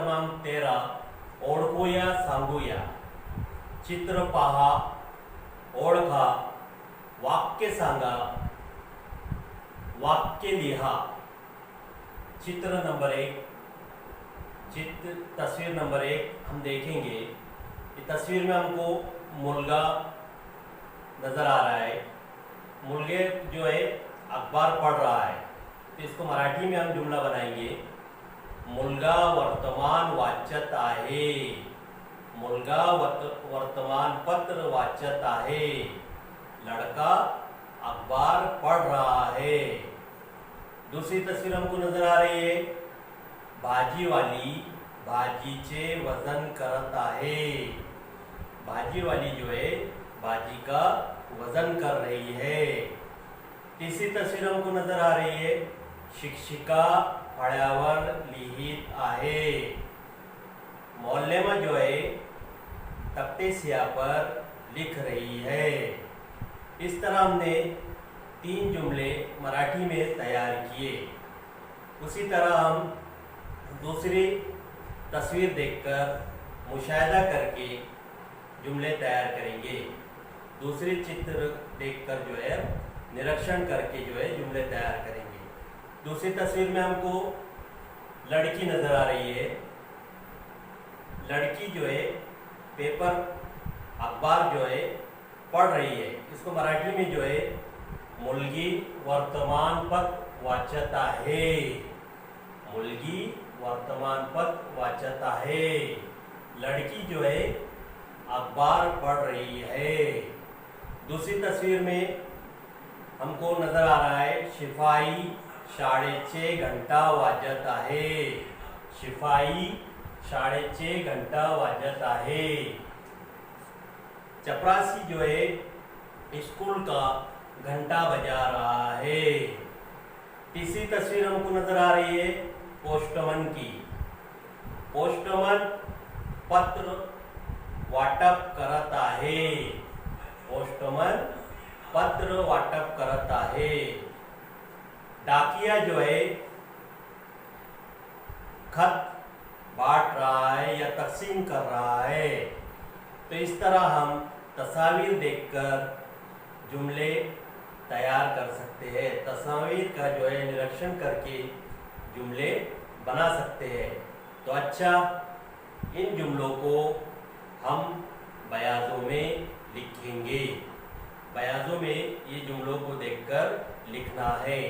क्रमांक 13 ओळखूया सांगूया. चित्र पहा, ओळखा, वाक्य सांगा, वाक्य लिहा. चित्र नंबर 1, तस्वीर नंबर 1 हम देखेंगे. इस तस्वीर में हमको मुलगा नजर आ रहा है. मुलगे जो है अखबार पढ़ रहा है, तो इसको मराठी में हम जुमला बनाएंगे. मुलगा वर्तमान वाचत आहे. मुलगा वर्तमान पत्र वाचत आहे. लड़का अखबार पढ़ रहा है. दूसरी तस्वीर हमको नजर आ रही है. भाजीवाली भाजीचे वजन करत आहे. भाजीवाली जो है भाजी का वजन कर रही है. तीसरी तस्वीर हमको नजर आ रही है. शिक्षिका फळ्यावर लिहित आहे. मोहल्ले में जो है तख्ते स्याह पर लिख रही है. इस तरह हमने 3 जुमले मराठी में तैयार किए. उसी तरह हम दूसरी तस्वीर देखकर मुशाहिदा करके जुमले तैयार करेंगे. दूसरी चित्र देखकर जो है निरीक्षण करके जो है जुमले तैयार करेंगे. दूसरी तस्वीर में हमको लड़की नजर आ रही है. लड़की जो है पेपर अखबार जो है पढ़ रही है. इसको मराठी में जो है मुलगी वर्तमानपत्र वाचत आहे. मुलगी वर्तमानपत्र वाचत आहे. लड़की जो है अखबार पढ़ रही है. दूसरी तस्वीर में हमको नजर आ रहा है शिपाई शाळेचे घंटा वाजत आहे. शिपाई शाळेचे घंटा वाजत आहे. चपरासी जो है स्कूल का घंटा बजा रहा है. तीसरी तस्वीर हमको नजर आ रही है पोस्टमैन की. पोस्टमैन पत्र वाटप करत आहे. पोस्टमैन पत्र वाटप करत आहे. डाकिया जो है खत बांट रहा है या तकसीम कर रहा है. तो इस तरह हम तस्वीर देखकर जुमले तैयार कर सकते हैं. तस्वीर का जो है निरीक्षण करके जुमले बना सकते हैं. तो अच्छा, इन जुमलों को हम बयाजों में लिखेंगे. बयाजों में ये जुमलों को देखकर लिखना है.